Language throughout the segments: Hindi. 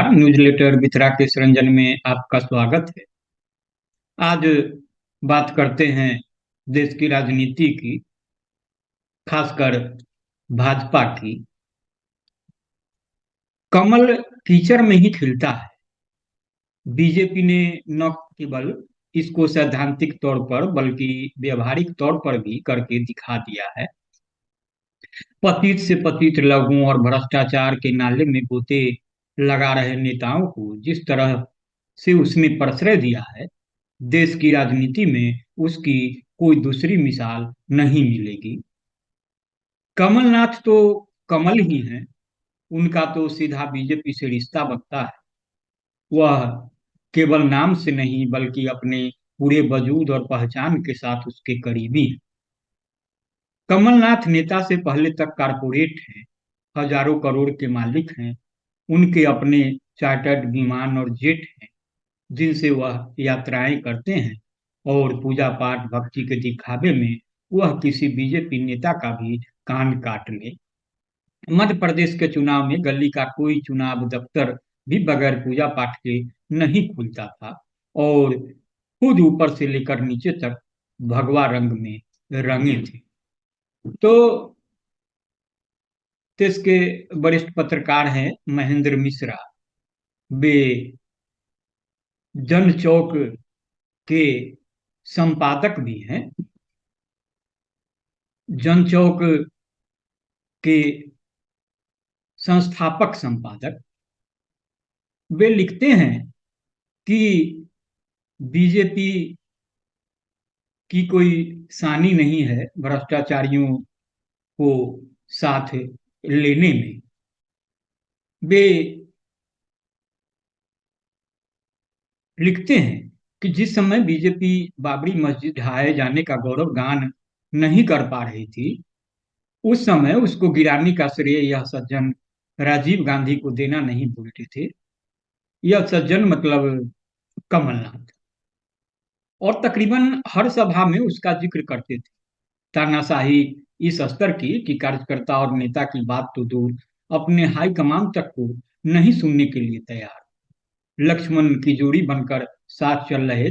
नमस्कार। न्यूज़लेटर मित्रा के संरंजन में आपका स्वागत है। आज बात करते हैं देश की राजनीति की, खासकर भाजपा की। कमल कीचड़ में ही खिलता है। बीजेपी ने न केवल इसको सैद्धांतिक तौर पर बल्कि व्यवहारिक तौर पर भी करके दिखा दिया है। पतित से पतित लोगों और भ्रष्टाचार के नाले में गोते लगा रहे नेताओं को जिस तरह से उसने प्रश्रय दिया है, देश की राजनीति में उसकी कोई दूसरी मिसाल नहीं मिलेगी। कमलनाथ तो कमल ही हैं। उनका तो सीधा बीजेपी से रिश्ता बनता है। वह केवल नाम से नहीं बल्कि अपने पूरे वजूद और पहचान के साथ उसके करीबी हैं। कमलनाथ नेता से पहले तक कारपोरेट हैं, हजारों करोड़ के मालिक हैं। उनके अपने चार्टर्ड विमान और जेट हैं जिनसे वह यात्राएं करते हैं, और पूजा पाठ भक्ति के दिखावे में वह किसी बीजेपी नेता का भी कान काट ले। मध्य प्रदेश के चुनाव में गली का कोई चुनाव दफ्तर भी बगैर पूजा पाठ के नहीं खुलता था, और खुद ऊपर से लेकर नीचे तक भगवा रंग में रंगे थे। तो देश के वरिष्ठ पत्रकार हैं महेंद्र मिश्रा। वे जन चौक के संपादक भी हैं। जन चौक के संस्थापक संपादक। वे लिखते हैं कि बीजेपी की कोई सानी नहीं है भ्रष्टाचारियों को साथ लेने में। वे लिखते हैं कि जिस समय बीजेपी बाबरी मस्जिद ढहाए जाने का गौरव गान नहीं कर पा रही थी, उस समय उसको गिराने का श्रेय यह सज्जन राजीव गांधी को देना नहीं भूलते थे। यह सज्जन मतलब कमलनाथ। और तकरीबन हर सभा में उसका जिक्र करते थे। तानाशाही इस स्तर की कि कार्यकर्ता और नेता की बात तो दूर, अपने हाईकमान तक को नहीं सुनने के लिए तैयार। लक्ष्मण की जोड़ी बनकर साथ चल रहे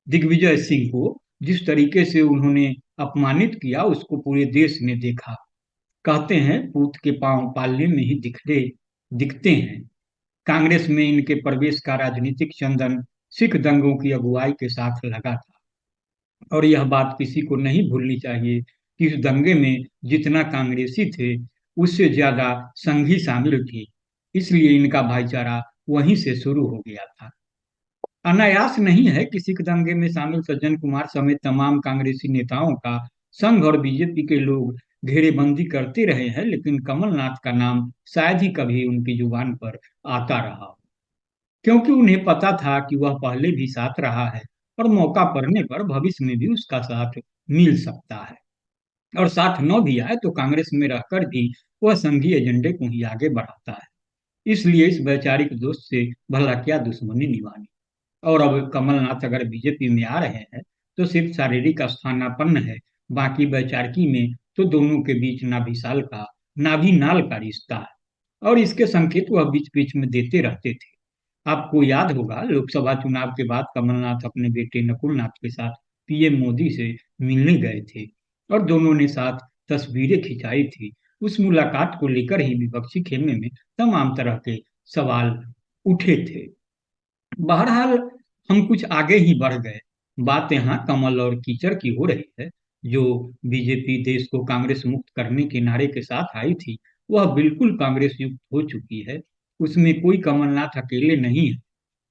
दिग्विजय सिंह को जिस तरीके से उन्होंने अपमानित किया, उसको पूरे देश ने देखा। कहते हैं पूत के पांव पालने में ही दिखते हैं। कांग्रेस में इनके प्रवेश का राजनीतिक चंदन सिख दंगों की अगुवाई के साथ लगा था, और यह बात किसी को नहीं भूलनी चाहिए कि इस दंगे में जितना कांग्रेसी थे, उससे ज्यादा संघी शामिल थे। इसलिए इनका भाईचारा वहीं से शुरू हो गया था। अनायास नहीं है कि सिख दंगे में शामिल सज्जन कुमार समेत तमाम कांग्रेसी नेताओं का संघ और बीजेपी के लोग घेरेबंदी करते रहे हैं, लेकिन कमलनाथ का नाम शायद ही कभी उनकी जुबान पर आता रहा, क्योंकि उन्हें पता था कि वह पहले भी साथ रहा है और मौका पड़ने पर भविष्य में भी उसका साथ मिल सकता है। और साथ न भी आए तो कांग्रेस में रहकर भी वह संघीय एजेंडे को ही आगे बढ़ाता है। इसलिए इस वैचारिक दोस्त से भला क्या दुश्मनी निभानी। और अब कमलनाथ अगर बीजेपी में आ रहे हैं तो सिर्फ शारीरिक स्थानापन्न है। बाकी वैचारिकी में तो दोनों के बीच नाभि नाल का रिश्ता है, और इसके संकेत वह बीच बीच में देते रहते थे। आपको याद होगा, लोकसभा चुनाव के बाद कमलनाथ अपने बेटे नकुल नाथ के साथ पीएम मोदी से मिलने गए थे, और दोनों ने साथ तस्वीरें खिंचाई थी। उस मुलाकात को लेकर ही विपक्षी खेमे में तमाम तरह के सवाल उठे थे। बहरहाल हम कुछ आगे ही बढ़ गए। बात यहाँ कमल और कीचड़ की हो रही है। जो बीजेपी देश को कांग्रेस मुक्त करने के नारे के साथ आई थी, वह बिल्कुल कांग्रेस युक्त हो चुकी है। उसमें कोई कमलनाथ अकेले नहीं है।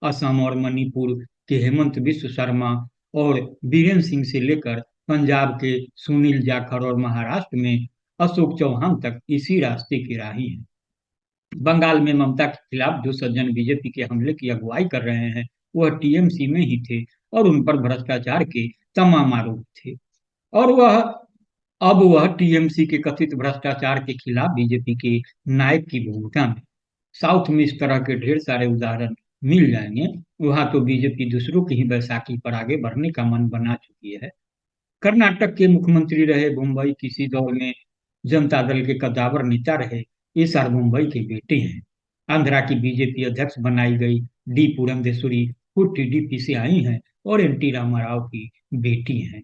असम और मणिपुर के हेमंत बिश्व शर्मा और बीरेन सिंह से लेकर पंजाब के सुनील जाखड़ और महाराष्ट्र में अशोक चौहान तक इसी रास्ते की राही हैं। बंगाल में ममता के खिलाफ जो सज्जन बीजेपी के हमले की अगुवाई कर रहे हैं, वह टीएमसी में ही थे, और उन पर भ्रष्टाचार के तमाम आरोप थे। और वह टीएमसी के कथित भ्रष्टाचार के खिलाफ बीजेपी के नायक की भूमिका में। साउथ में इस तरह के ढेर सारे उदाहरण मिल जाएंगे। वहां तो बीजेपी दूसरों की ही बैसाखी पर आगे बढ़ने का मन बना चुकी है। कर्नाटक के मुख्यमंत्री रहे मुंबई, किसी दौर में जनता दल के कद्दावर नेता रहे, ये सारे मुंबई के बेटे हैं। आंध्रा की बीजेपी अध्यक्ष बनाई गई डी पुरंदेश्वरी खुद टीडीपी से आई हैं और एनटी रामाराव की बेटी हैं।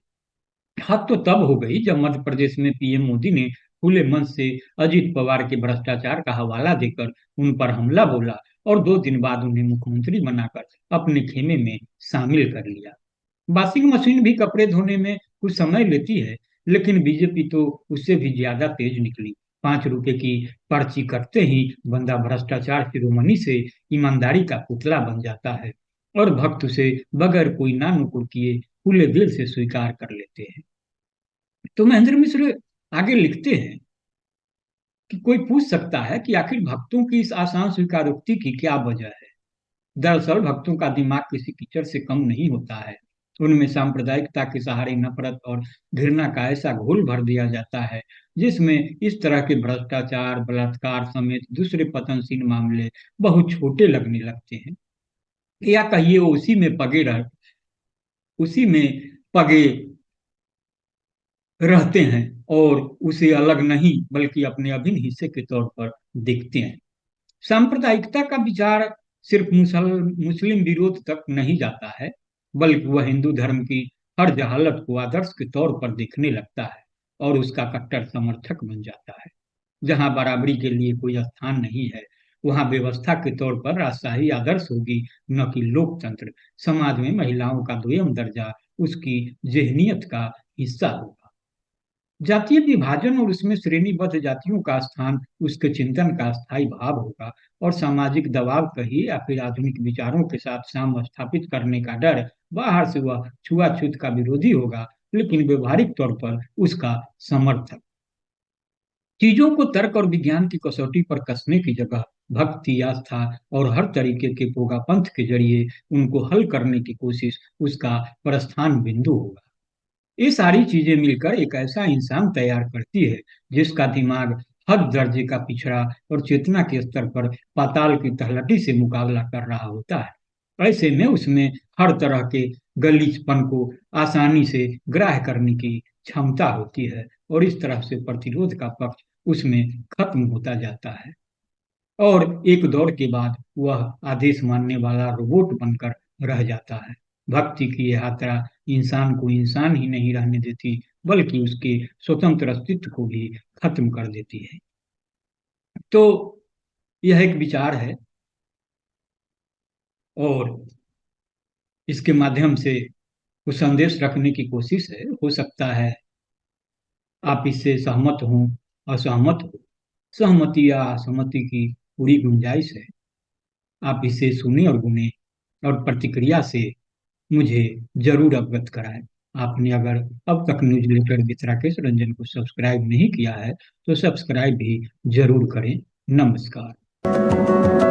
हद तो तब हो गई जब मध्य प्रदेश में पीएम मोदी ने खुले मन से अजीत पवार के भ्रष्टाचार का हवाला देकर उन पर हमला बोला और 2 दिन बाद उन्हें मुख्यमंत्री बनाकर अपने खेमे में शामिल कर लिया। वॉशिंग मशीन भी कपड़े धोने में कुछ समय लेती है, लेकिन बीजेपी तो उससे भी ज्यादा तेज निकली। 5 रुपए की पर्ची कटते ही बंदा भ्रष्टाचार शिरोमणि से ईमानदारी का पुतला बन जाता है और भक्त उसे बगैर कोई ना नुकुर किए खुले दिल से स्वीकार कर लेते हैं। तो महेंद्र मिश्र आगे लिखते हैं कि कोई पूछ सकता है कि आखिर भक्तों की इस आसान स्वीकारोक्ति की क्या वजह है। दरअसल भक्तों का दिमाग किसी कीचड़ से कम नहीं होता है। उनमें सांप्रदायिकता के सहारे नफरत और घृणा का ऐसा घोल भर दिया जाता है जिसमें इस तरह के भ्रष्टाचार बलात्कार समेत दूसरे पतनशील मामले बहुत छोटे लगने लगते हैं। या कहिए वो उसी में पगे रहते हैं और उसे अलग नहीं बल्कि अपने अभिन्न हिस्से के तौर पर देखते हैं। सांप्रदायिकता का विचार सिर्फ मुस्लिम विरोध तक नहीं जाता है, बल्कि वह हिंदू धर्म की हर जहालत को आदर्श के तौर पर देखने लगता है और उसका कट्टर समर्थक बन जाता है। जहां बराबरी के लिए कोई स्थान नहीं है, वहां व्यवस्था के तौर पर राजशाही आदर्श होगी, न कि लोकतंत्र। समाज में महिलाओं का द्वयम दर्जा उसकी जहनीयत का हिस्सा होगा। जातीय विभाजन और उसमें श्रेणीबद्ध जातियों का स्थान उसके चिंतन का स्थायी भाव होगा और सामाजिक दबाव कहिए या फिर आधुनिक विचारों के साथ साम स्थापित करने का डर। बाहर से वह छुआछूत का विरोधी होगा, लेकिन व्यवहारिक तौर पर उसका समर्थक। चीजों को तर्क और विज्ञान की कसौटी पर कसने की जगह भक्ति आस्था और हर तरीके के पोगापंथ के जरिए उनको हल करने की कोशिश उसका प्रस्थान बिंदु होगा। ये सारी चीजें मिलकर एक ऐसा इंसान तैयार करती है जिसका दिमाग हद दर्जे का पिछड़ा और चेतना के स्तर पर पाताल की तलहटी से मुकाबला कर रहा होता है। ऐसे में उसमें हर तरह के गलीचपन को आसानी से ग्राह्य करने की क्षमता होती है और इस तरह से प्रतिरोध का पक्ष उसमें खत्म होता जाता है और एक दौर के बाद वह आदेश मानने वाला रोबोट बनकर रह जाता है। भक्ति की यह यात्रा इंसान को इंसान ही नहीं रहने देती, बल्कि उसके स्वतंत्र अस्तित्व को भी खत्म कर देती है। तो यह एक विचार है और इसके माध्यम से कुछ संदेश रखने की कोशिश है। हो सकता है आप इससे सहमत हों, असहमत हो। सहमति या असहमति की पूरी गुंजाइश है। आप इसे सुने और गुने और प्रतिक्रिया से मुझे जरूर अवगत कराएं। आपने अगर अब तक न्यूज़लेटर मित्रा केश रंजन को सब्सक्राइब नहीं किया है तो सब्सक्राइब भी जरूर करें। नमस्कार।